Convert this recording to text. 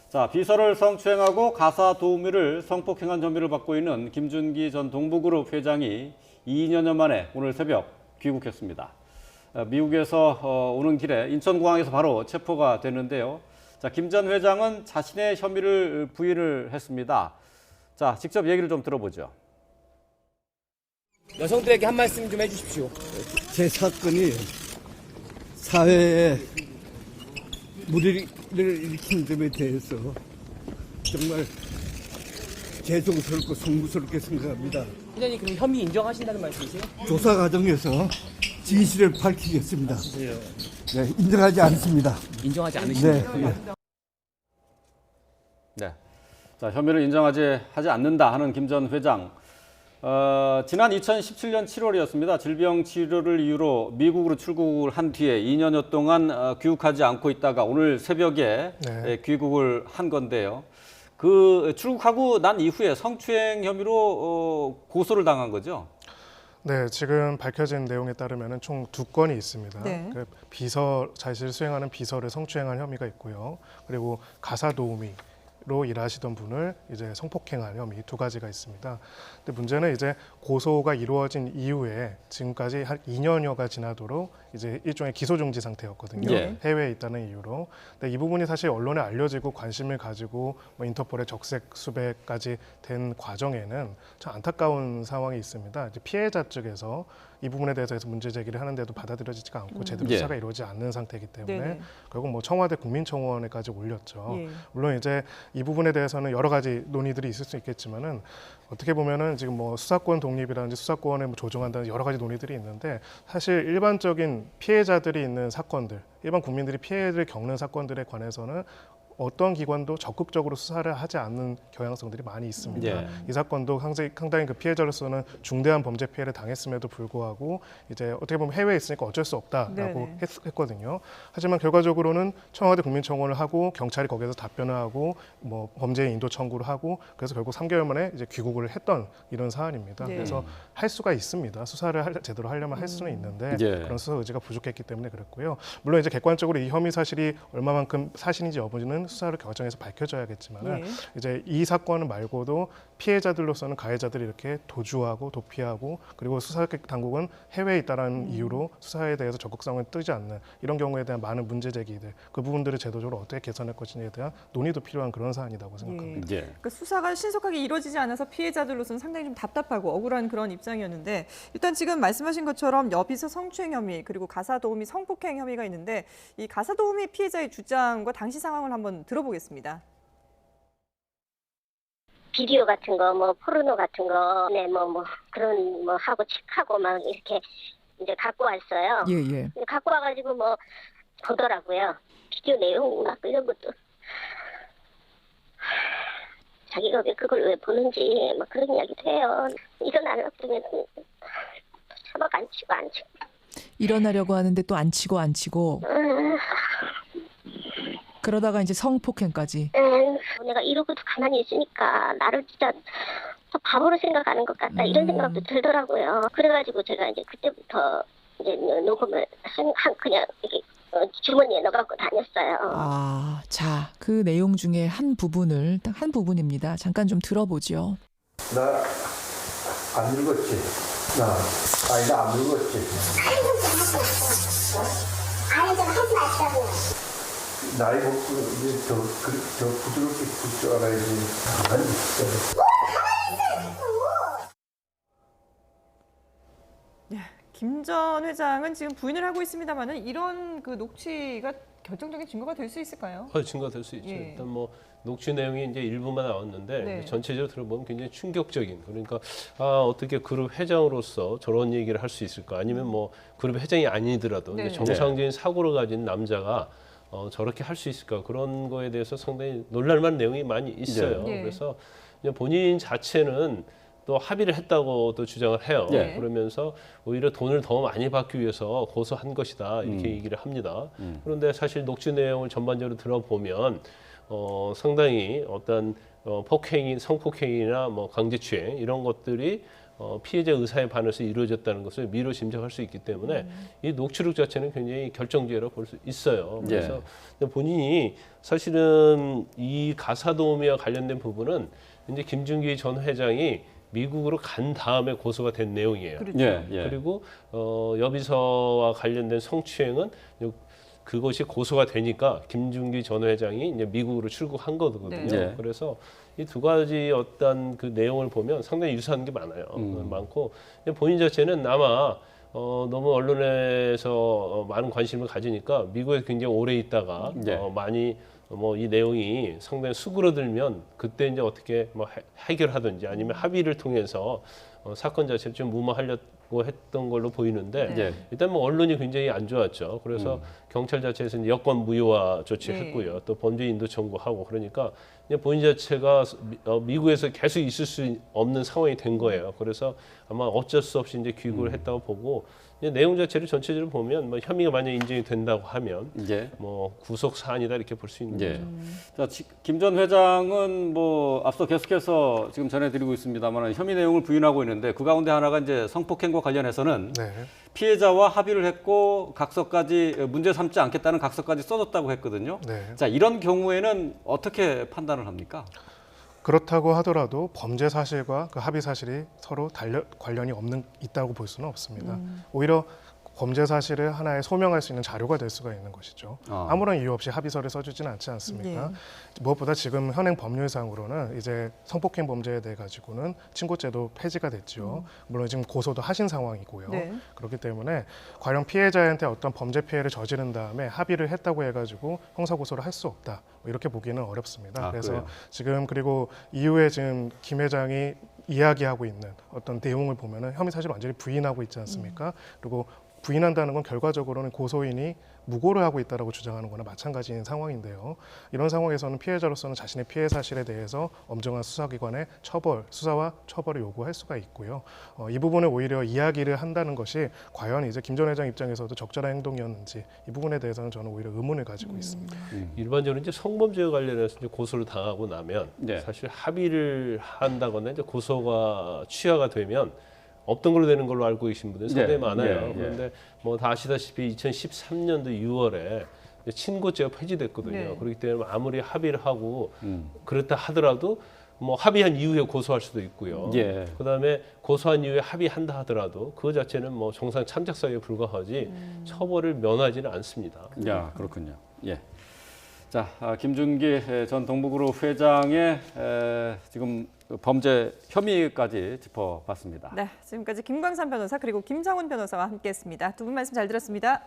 자, 비서를 성추행하고 가사 도우미를 성폭행한 혐의를 받고 있는 김준기 전 동부그룹 회장이 2년여 만에 오늘 새벽 귀국했습니다. 미국에서 오는 길에 인천공항에서 바로 체포가 됐는데요. 자, 김 전 회장은 자신의 혐의를 부인을 했습니다. 자, 직접 얘기를 좀 들어보죠. 여성들에게 한 말씀 좀 해주십시오. 제 사건이 사회에 무리를 일으킨 점에 대해서 정말 죄송스럽고 송구스럽게 생각합니다. 회장님 그럼 혐의 인정하신다는 말씀이세요? 조사 과정에서 진실을 밝히겠습니다. 네, 인정하지 않습니다. 인정하지 않으십니까? 네. 네. 자, 혐의를 인정하지 않는다 하는 김 전 회장. 지난 2017년 7월이었습니다. 질병 치료를 이유로 미국으로 출국을 한 뒤에 2년여 동안 귀국하지 않고 있다가 오늘 새벽에 귀국을 한 건데요. 그 출국하고 난 이후에 성추행 혐의로 고소를 당한 거죠? 네, 지금 밝혀진 내용에 따르면 총 2건이 있습니다. 네. 그 자신을 수행하는 비서를 성추행한 혐의가 있고요. 그리고 가사 도우미로 일하시던 분을 이제 성폭행한 혐의 2가지가 있습니다. 근데 문제는 이제 고소가 이루어진 이후에 지금까지 한 2년여가 지나도록 이제 일종의 기소 중지 상태였거든요. 예. 해외에 있다는 이유로. 근데 이 부분이 사실 언론에 알려지고 관심을 가지고 뭐 인터폴의 적색 수배까지 된 과정에는 참 안타까운 상황이 있습니다. 이제 피해자 측에서 이 부분에 대해서 문제 제기를 하는데도 받아들여지지가 않고 제대로 예. 수사가 이루어지지 않는 상태이기 때문에 네네. 결국 뭐 청와대 국민청원에까지 올렸죠. 예. 물론 이제 이 부분에 대해서는 여러 가지 논의들이 있을 수 있겠지만은 어떻게 보면은 지금 뭐 수사권 독립이라든지 수사권을 뭐 조정한다는 여러 가지 논의들이 있는데 사실 일반적인 피해자들이 있는 사건들, 일반 국민들이 피해를 겪는 사건들에 관해서는 어떤 기관도 적극적으로 수사를 하지 않는 경향성들이 많이 있습니다. 예. 이 사건도 상당히 그 피해자로서는 중대한 범죄 피해를 당했음에도 불구하고 이제 어떻게 보면 해외에 있으니까 어쩔 수 없다라고 네네. 했거든요. 하지만 결과적으로는 청와대 국민청원을 하고 경찰이 거기에서 답변을 하고 뭐 범죄 인도 청구를 하고 그래서 결국 3개월 만에 이제 귀국을 했던 이런 사안입니다. 네. 그래서 할 수가 있습니다. 수사를 제대로 하려면 할 수는 있는데 예. 그런 수사 의지가 부족했기 때문에 그랬고요. 물론 이제 객관적으로 이 혐의 사실이 얼마만큼 사실인지 여부는 수사를 과정에서 밝혀져야겠지만 예. 이제 이 사건 말고도 피해자들로서는 가해자들이 이렇게 도주하고 도피하고 그리고 수사 당국은 해외에 있다라는 이유로 수사에 대해서 적극성을 뜨지 않는 이런 경우에 대한 많은 문제 제기들 그 부분들을 제도적으로 어떻게 개선할 것인지에 대한 논의도 필요한 그런 사안이라고 생각합니다. 예. 그러니까 수사가 신속하게 이루어지지 않아서 피해자들로서는 상당히 좀 답답하고 억울한 그런 입장이었는데 일단 지금 말씀하신 것처럼 여비서 성추행 혐의 그리고 가사 도우미 성폭행 혐의가 있는데 이 가사 도우미 피해자의 주장과 당시 상황을 한번 들어보겠습니다. 비디오 같은 거, 뭐 포르노 같은 거, 네, 뭐 그런 뭐 하고 칙하고 막 이렇게 이제 갖고 왔어요. 예, 예. 갖고 와가지고 뭐 보더라고요. 비디오 내용 막 이런 것도 자기가 그걸 왜 보는지 막 그런 이야기도 해요. 일어나려고 그러면 차박 안 치고. 일어나려고 하는데 또 안 치고 그러다가 이제 성폭행까지. 내가 이러고도 가만히 있으니까 나를 진짜 바보로 생각하는 것 같다 이런 생각도 들더라고요. 그래가지고 제가 이제 그때부터 이제 녹음을 그냥 이렇게 주머니에 넣어갖고 다녔어요. 아, 자, 그 내용 중에 한 부분입니다. 잠깐 좀 들어보죠. 나 안 늙었지? 나 안 늙었지? 아니 좀 하지 마시라고요. 나이 먹고 이제 더 부드럽게 굴 줄 알아야지. 가만히 있어. 김 전 회장은 지금 부인을 하고 있습니다만은 이런 그 녹취가 결정적인 증거가 될 수 있을까요? 증거가 될 수 있죠. 예. 일단 뭐 녹취 내용이 이제 일부만 나왔는데 네. 전체적으로 들어보면 굉장히 충격적인. 그러니까 어떻게 그룹 회장으로서 저런 얘기를 할 수 있을까? 아니면 뭐 그룹 회장이 아니더라도 네. 이제 정상적인 사고를 가진 남자가 저렇게 할 수 있을까? 그런 거에 대해서 상당히 놀랄만한 내용이 많이 있어요. 네. 그래서 이제 본인 자체는 또 합의를 했다고도 주장을 해요. 네. 그러면서 오히려 돈을 더 많이 받기 위해서 고소한 것이다 이렇게 얘기를 합니다. 그런데 사실 녹취 내용을 전반적으로 들어보면 상당히 어떤 성폭행이나 뭐 강제추행 이런 것들이 피해자 의사에 반해서 이루어졌다는 것을 미로 짐작할 수 있기 때문에 이 녹취록 자체는 굉장히 결정지혜라고 볼 수 있어요. 그래서 근데 본인이 사실은 이 가사도우미와 관련된 부분은 이제 김준기 전 회장이 미국으로 간 다음에 고소가 된 내용이에요. 그렇죠. 그리고 여비서와 관련된 성추행은 그것이 고소가 되니까 김준기 전 회장이 이제 미국으로 출국한 거거든요. 네. 그래서 이 두 가지 어떤 그 내용을 보면 상당히 유사한 게 많아요. 많고 본인 자체는 아마 너무 언론에서 많은 관심을 가지니까 미국에 굉장히 오래 있다가 많이 뭐 이 내용이 상당히 수그러들면 그때 이제 어떻게 뭐 해결하든지 아니면 합의를 통해서 사건 자체를 좀 무마하려고 했던 걸로 보이는데 일단 뭐 언론이 굉장히 안 좋았죠. 그래서 경찰 자체에서 이제 여권 무효화 조치했고요. 또 범죄 인도 청구하고 그러니까 이제 본인 자체가 미국에서 계속 있을 수 없는 상황이 된 거예요. 그래서 아마 어쩔 수 없이 이제 귀국을 했다고 보고 이제 내용 자체를 전체적으로 보면 뭐 혐의가 만약 인정이 된다고 하면 뭐 구속 사안이다 이렇게 볼 수 있는 거죠. 자, 김 전 회장은 뭐 앞서 계속해서 지금 전해드리고 있습니다만 혐의 내용을 부인하고 있는데 그 가운데 하나가 이제 성폭행과 관련해서는 피해자와 합의를 했고 각서까지 문제 삼지 않겠다는 각서까지 써줬다고 했거든요. 자, 이런 경우에는 어떻게 판단을 합니까? 그렇다고 하더라도 범죄 사실과 그 합의 사실이 서로 관련이 있다고 볼 수는 없습니다. 오히려 범죄 사실을 하나의 소명할 수 있는 자료가 될 수가 있는 것이죠. 아무런 이유 없이 합의서를 써주지는 않지 않습니까? 무엇보다 지금 현행 법률상으로는 이제 성폭행 범죄에 대해 가지고는 친고죄도 폐지가 됐죠. 물론 지금 고소도 하신 상황이고요. 그렇기 때문에 과연 피해자한테 어떤 범죄 피해를 저지른 다음에 합의를 했다고 해가지고 형사고소를 할 수 없다. 뭐 이렇게 보기는 어렵습니다. 그래서 그래요? 지금 그리고 이후에 지금 김 회장이 이야기하고 있는 어떤 내용을 보면은 혐의 사실을 완전히 부인하고 있지 않습니까? 그리고 부인한다는 건 결과적으로는 고소인이 무고를 하고 있다라고 주장하는 거나 마찬가지인 상황인데요. 이런 상황에서는 피해자로서는 자신의 피해 사실에 대해서 엄정한 수사기관의 수사와 처벌을 요구할 수가 있고요. 이 부분을 오히려 이야기를 한다는 것이 과연 이제 김 전 회장 입장에서도 적절한 행동이었는지 이 부분에 대해서는 저는 오히려 의문을 가지고 있습니다. 일반적으로 이제 성범죄와 관련해서 이제 고소를 당하고 나면 사실 합의를 한다거나 이제 고소가 취하가 되면 없던 걸로 되는 걸로 알고 계신 분들이 상당히 많아요. 그런데 뭐 다 아시다시피 2013년도 6월에 친고죄가 폐지됐거든요. 그렇기 때문에 아무리 합의를 하고 그렇다 하더라도 뭐 합의한 이후에 고소할 수도 있고요. 그다음에 고소한 이후에 합의한다 하더라도 그 자체는 뭐 정상 참작 사유에 불과하지 처벌을 면하지는 않습니다. 그렇군요. 자, 김준기 전 동부그룹 회장의 지금 범죄 혐의까지 짚어봤습니다. 네, 지금까지 김광산 변호사 그리고 김정훈 변호사와 함께했습니다. 두 분 말씀 잘 들었습니다.